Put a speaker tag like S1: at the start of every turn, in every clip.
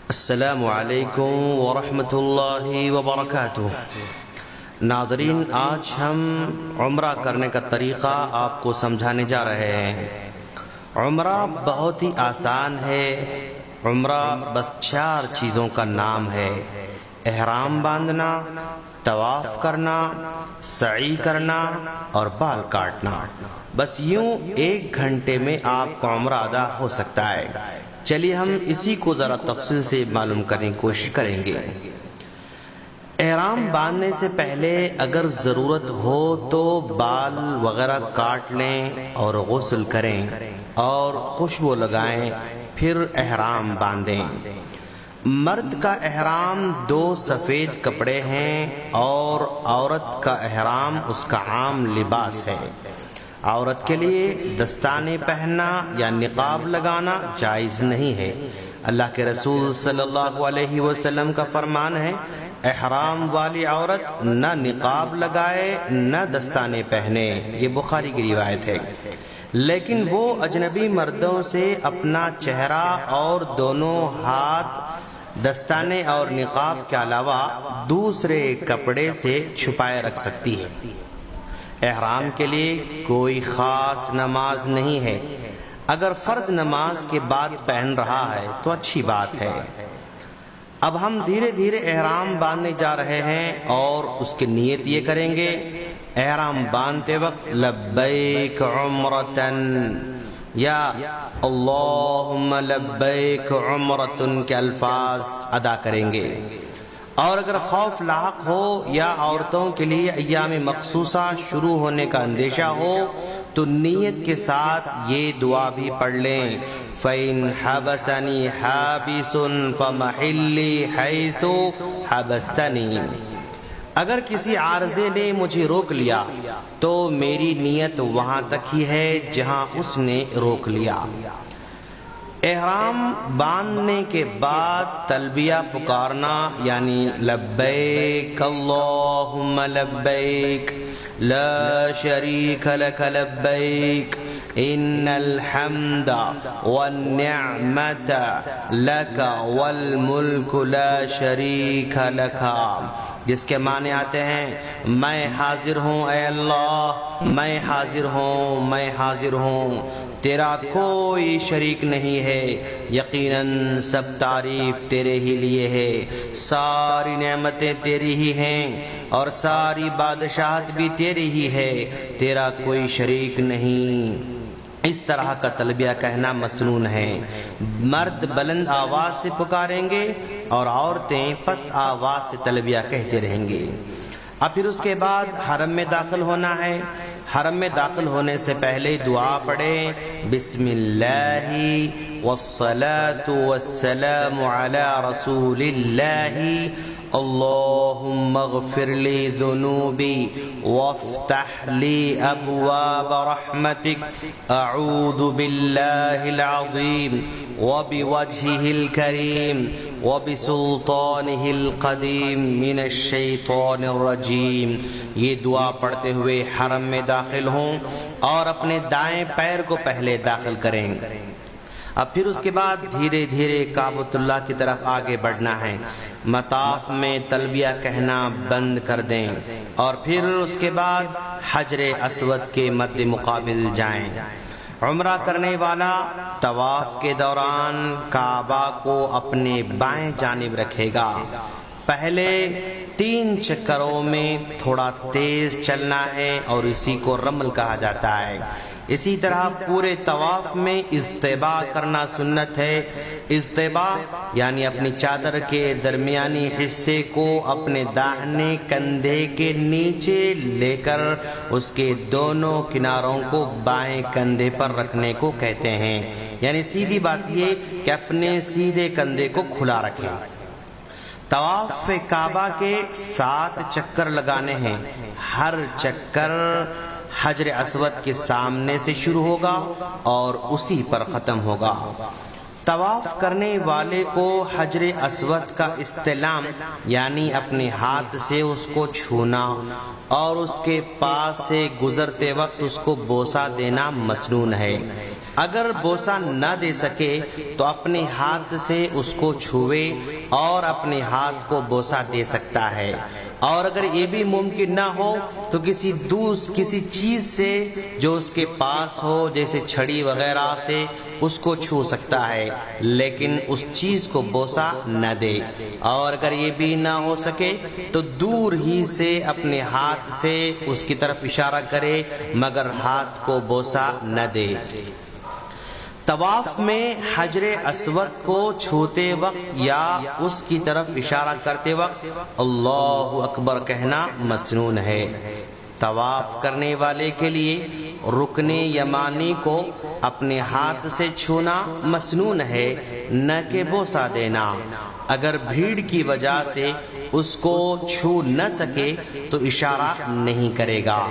S1: السلام علیکم ورحمۃ اللہ وبرکاتہ۔ ناظرین، آج ہم عمرہ کرنے کا طریقہ آپ کو سمجھانے جا رہے ہیں۔ عمرہ بہت ہی آسان ہے۔ عمرہ بس 4 چیزوں کا نام ہے: احرام باندھنا، طواف کرنا، سعی کرنا اور بال کاٹنا۔ بس یوں 1 گھنٹے میں آپ کا عمرہ ادا ہو سکتا ہے۔ چلیے ہم اسی کو ذرا تفصیل سے معلوم کرنے کی کوشش کریں گے۔ احرام باندھنے سے پہلے اگر ضرورت ہو تو بال وغیرہ کاٹ لیں اور غسل کریں اور خوشبو لگائیں، پھر احرام باندھیں۔ مرد کا احرام 2 سفید کپڑے ہیں اور عورت کا احرام اس کا عام لباس ہے۔ عورت کے لیے دستانے پہننا یا نقاب لگانا جائز نہیں ہے۔ اللہ کے رسول صلی اللہ علیہ وسلم کا فرمان ہے، احرام والی عورت نہ نقاب لگائے نہ دستانے پہنے۔ یہ بخاری کی روایت ہے۔ لیکن وہ اجنبی مردوں سے اپنا چہرہ اور دونوں ہاتھ دستانے اور نقاب کے علاوہ دوسرے کپڑے سے چھپائے رکھ سکتی ہے۔ احرام کے لیے کوئی خاص نماز نہیں ہے۔ اگر فرض نماز کے بعد پہن رہا ہے تو اچھی بات ہے۔ اب ہم دھیرے دھیرے احرام باندھنے جا رہے ہیں اور اس کی نیت یہ کریں گے: احرام باندھتے وقت لبیک عمرتن یا اللہم لبیک عمرتن کے الفاظ ادا کریں گے۔ اور اگر خوف لاحق ہو یا عورتوں کے لیے ایام مخصوصہ شروع ہونے کا اندیشہ ہو تو نیت کے ساتھ یہ دعا بھی پڑھ لیں: فَإِنْ حَبَسَنِي حَابِسٌ فَمَحِلِّي حَيْثُ حَبَسْتَنِي۔ اگر کسی عارضے نے مجھے روک لیا تو میری نیت وہاں تک ہی ہے جہاں اس نے روک لیا۔ احرام باندھنے کے بعد تلبیہ پکارنا یعنی لبیک اللہم لبیک لا شریک لک لبیک ان الحمد والنعمت لک والملک لا شریک لک، جس کے معنی آتے ہیں: میں حاضر ہوں اے اللہ، میں حاضر ہوں، میں حاضر ہوں، تیرا کوئی شریک نہیں ہے، یقیناً سب تعریف تیرے ہی لیے ہے، ساری نعمتیں تیری ہی ہیں اور ساری بادشاہت بھی تیری ہی ہے، تیرا کوئی شریک نہیں۔ اس طرح کا تلبیہ کہنا مسنون ہے۔ مرد بلند آواز سے پکاریں گے اور عورتیں پست آواز سے تلبیہ کہتے رہیں گے۔ اب پھر اس کے بعد حرم میں داخل ہونا ہے۔ حرم میں داخل ہونے سے پہلے دعا پڑھیں: بسم اللہ والصلاة والسلام علی رسول اللہ، اللہم اغفر لی ذنوبی وافتح لی ابواب رحمتک، اعوذ باللہ العظیم وبوجہہ الکریم وبسلطانہ القدیم من الشیطان الرجیم۔ یہ دعا پڑھتے ہوئے حرم میں داخل ہوں اور اپنے دائیں پیر کو پہلے داخل کریں۔ اب پھر اس کے بعد دھیرے دھیرے کعبۃ اللہ کی طرف آگے بڑھنا ہے۔ مطاف میں تلبیہ کہنا بند کر دیں اور پھر اس کے بعد حجر اسود کے مد مقابل جائیں۔ عمرہ کرنے والا طواف کے دوران کعبہ کو اپنے بائیں جانب رکھے گا۔ پہلے 3 چکروں میں تھوڑا تیز چلنا ہے اور اسی کو رمل کہا جاتا ہے۔ اسی طرح پورے طواف میں اضطباء کرنا سنت ہے۔ اضطباء یعنی اپنی چادر کے درمیانی حصے کو اپنے داہنے کندھے کے نیچے لے کر اس کے دونوں کناروں کو بائیں کندھے پر رکھنے کو کہتے ہیں۔ یعنی سیدھی بات یہ کہ اپنے سیدھے کندھے کو کھلا رکھیں۔ طواف کعبہ کے 7 چکر لگانے ہیں۔ ہر چکر حجر اسود کے سامنے سے شروع ہوگا اور اسی پر ختم ہوگا۔ طواف کرنے والے کو حجر اسود کا استلام یعنی اپنے ہاتھ سے اس کو چھونا اور اس کے پاس سے گزرتے وقت اس کو بوسہ دینا مسنون ہے۔ اگر بوسہ نہ دے سکے تو اپنے ہاتھ سے اس کو چھوئے اور اپنے ہاتھ کو بوسہ دے سکتا ہے، اور اگر یہ بھی ممکن نہ ہو تو کسی چیز سے جو اس کے پاس ہو، جیسے چھڑی وغیرہ سے اس کو چھو سکتا ہے، لیکن اس چیز کو بوسہ نہ دے۔ اور اگر یہ بھی نہ ہو سکے تو دور ہی سے اپنے ہاتھ سے اس کی طرف اشارہ کرے، مگر ہاتھ کو بوسہ نہ دے۔ طواف میں حجر اسود کو چھوتے وقت یا اس کی طرف اشارہ کرتے وقت اللہ اکبر کہنا مسنون ہے۔ طواف کرنے والے کے لیے رکن یمانی کو اپنے ہاتھ سے چھونا مسنون ہے، نہ کہ بوسہ دینا۔ اگر بھیڑ کی وجہ سے اس کو چھو نہ سکے تو اشارہ نہیں کرے گا۔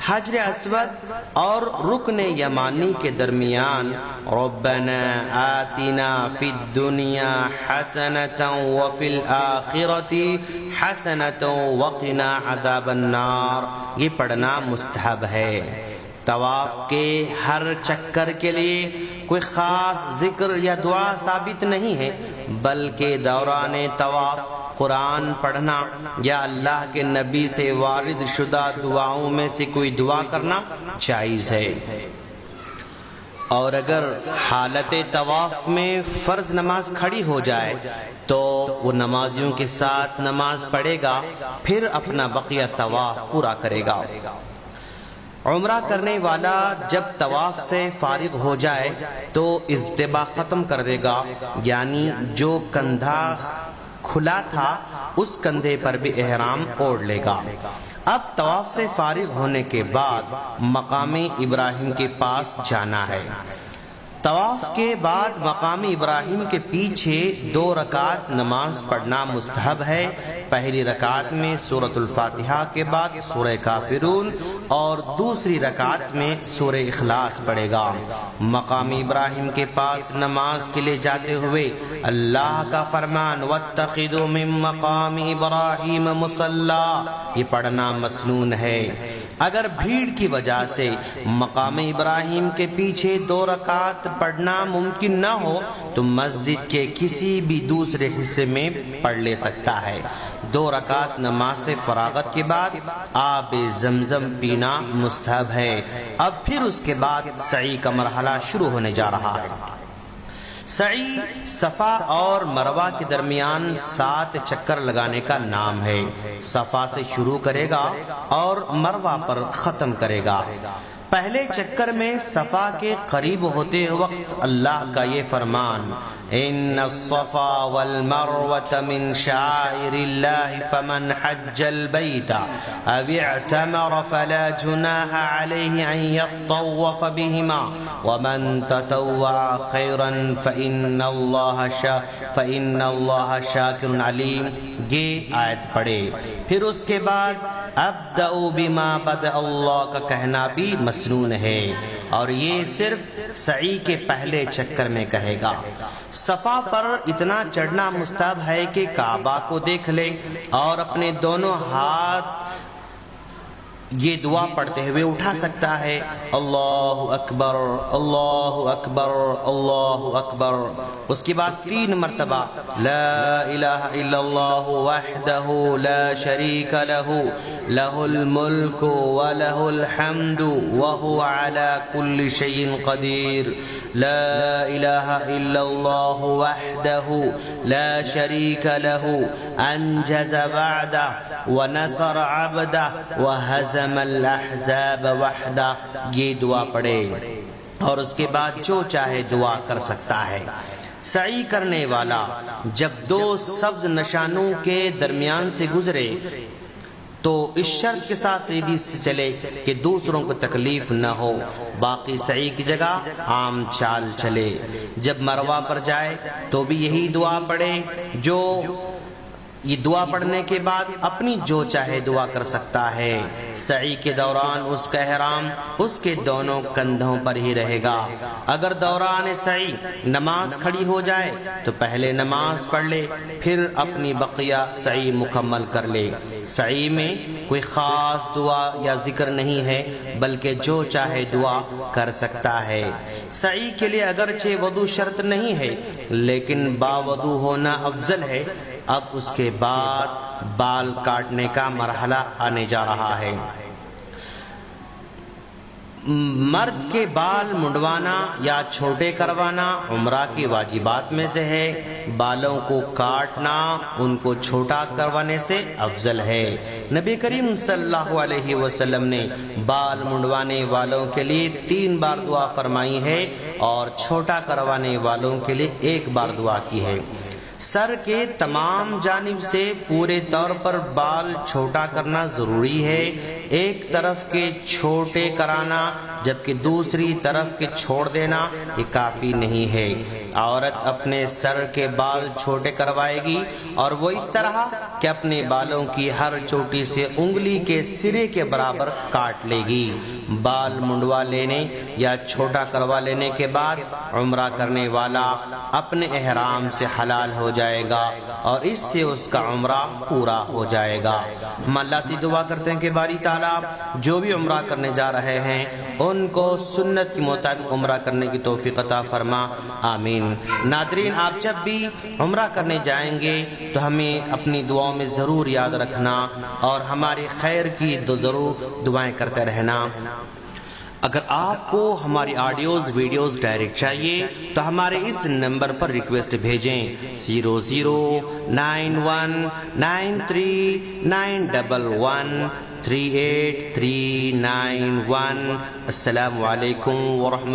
S1: حجر اسود اور رکن یمانی کے درمیان ربنا آتنا فی الدنیا حسنۃ وفی الآخرۃ حسنۃ وقنا عذاب النار، یہ پڑھنا مستحب ہے۔ طواف کے ہر چکر کے لیے کوئی خاص ذکر یا دعا ثابت نہیں ہے، بلکہ دوران طواف قرآن پڑھنا یا اللہ کے نبی سے وارد شدہ دعاؤں میں سے کوئی دعا کرنا جائز ہے۔ اور اگر حالت طواف میں فرض نماز کھڑی ہو جائے تو وہ نمازیوں کے ساتھ نماز پڑھے گا، پھر اپنا بقیہ طواف پورا کرے گا۔ عمرہ کرنے والا جب طواف سے فارغ ہو جائے تو اجتباء ختم کر دے گا، یعنی جو کندھا کھلا تھا اس کندھے پر بھی احرام اوڑھ لے گا۔ اب طواف سے فارغ ہونے کے بعد مقام ابراہیم کے پاس جانا ہے۔ طواف کے بعد مقام ابراہیم کے پیچھے 2 رکعت نماز پڑھنا مستحب ہے۔ پہلی رکعت میں سورۃ الفاتحہ کے بعد سورہ کافرون اور دوسری رکعت میں سورہ اخلاص پڑھے گا۔ مقام ابراہیم کے پاس نماز کے لیے جاتے ہوئے اللہ کا فرمان واتخذوا من مقام ابراہیم مصلی، یہ پڑھنا مسنون ہے۔ اگر بھیڑ کی وجہ سے مقام ابراہیم کے پیچھے 2 رکعت پڑھنا ممکن نہ ہو تو مسجد کے کسی بھی دوسرے حصے میں پڑھ لے سکتا ہے۔ 2 رکعت نماز سے فراغت کے بعد آب زمزم پینا مستحب ہے۔ اب پھر اس کے بعد سعی کا مرحلہ شروع ہونے جا رہا ہے۔ سعی صفا اور مروہ کے درمیان 7 چکر لگانے کا نام ہے۔ صفا سے شروع کرے گا اور مروہ پر ختم کرے گا۔ پہلے چکر میں صفا کے قریب ہوتے وقت اللہ کا یہ فرمان ان الصفا والمروة من شعائر الله فمن حج البيت او اعتمر فلا جناح عليه ان يطوف بهما ومن تطوع خيرا فإن الله شاكر عليم، یہ آیت پڑھے۔ پھر اس کے بعد ابدأ بما بدأ اللہ کا کہنا بھی مسنون ہے، اور یہ صرف سعی کے پہلے چکر میں کہے گا۔ صفا پر اتنا چڑھنا مستحب ہے کہ کعبہ کو دیکھ لے اور اپنے دونوں ہاتھ یہ دعا پڑھتے ہوئے اٹھا سکتا ہے اللہ اکبر اللہ اکبر اللہ اکبر۔ اس کے بعد 3 مرتبہ لا الہ الا اللہ وحدہ لا شریک لہ لہ الملک ولہ الحمد وہو علی کل شیء قدیر، لا الہ الا اللہ وحدہ لا شریک لہ انجز وعدہ ونصر عبدہ وہزم الاحزاب وحدہ، یہ دعا پڑھے اور اس کے بعد جو چاہے دعا کر سکتا ہے۔ سعی کرنے والا جب 2 سبز نشانوں کے درمیان سے گزرے تو اس شرط کے ساتھ تیزی سے چلے کہ دوسروں کو تکلیف نہ ہو، باقی سعی کی جگہ عام چال چلے۔ جب مروہ پر جائے تو بھی یہی دعا پڑھے جو یہ دعا پڑھنے کے بعد اپنی جو چاہے دعا کر سکتا ہے۔ سعی کے دوران اس کا احرام اس کے دونوں کندھوں پر ہی رہے گا۔ اگر دوران سعی نماز کھڑی ہو جائے تو پہلے نماز پڑھ لے، پھر اپنی بقیہ سعی مکمل کر لے۔ سعی میں کوئی خاص دعا یا ذکر نہیں ہے، بلکہ جو چاہے دعا کر سکتا ہے۔ سعی کے لیے اگرچہ وضو شرط نہیں ہے، لیکن باوضو ہونا افضل ہے۔ اب اس کے بعد بال کاٹنے کا مرحلہ آنے جا رہا ہے۔ مرد کے بال منڈوانا یا چھوٹے کروانا عمرہ کی واجبات میں سے ہے۔ بالوں کو کاٹنا ان کو چھوٹا کروانے سے افضل ہے۔ نبی کریم صلی اللہ علیہ وسلم نے بال منڈوانے والوں کے لیے 3 بار دعا فرمائی ہے اور چھوٹا کروانے والوں کے لیے 1 بار دعا کی ہے۔ سر کے تمام جانب سے پورے طور پر بال چھوٹا کرنا ضروری ہے۔ ایک طرف کے چھوٹے کرانا جبکہ دوسری طرف کے چھوڑ دینا یہ کافی نہیں ہے۔ عورت اپنے سر کے بال چھوٹے کروائے گی اور وہ اس طرح کہ اپنے بالوں کی ہر چوٹی سے انگلی کے سرے کے برابر کاٹ لے گی۔ بال منڈوا لینے یا چھوٹا کروا لینے کے بعد عمرہ کرنے والا اپنے احرام سے حلال ہو جائے گا اور اس سے اس کا عمرہ پورا ہو جائے گا۔ ہم اللہ سے دعا کرتے ہیں کہ باری تعالیٰ جو بھی عمرہ کرنے جا رہے ہیں ان کو سنت کے مطابق عمرہ کرنے کی توفیق عطا فرما، آمین۔ ناظرین، آپ جب بھی عمرہ کرنے جائیں گے تو ہمیں اپنی دعاؤں میں ضرور یاد رکھنا اور ہماری خیر کی ضرور دعائیں کرتے رہنا۔ اگر آپ کو ہماری آڈیوز ویڈیوز ڈائریکٹ چاہیے تو ہمارے اس نمبر پر ریکویسٹ بھیجیں 00913939113891۔ السلام علیکم ورحمۃ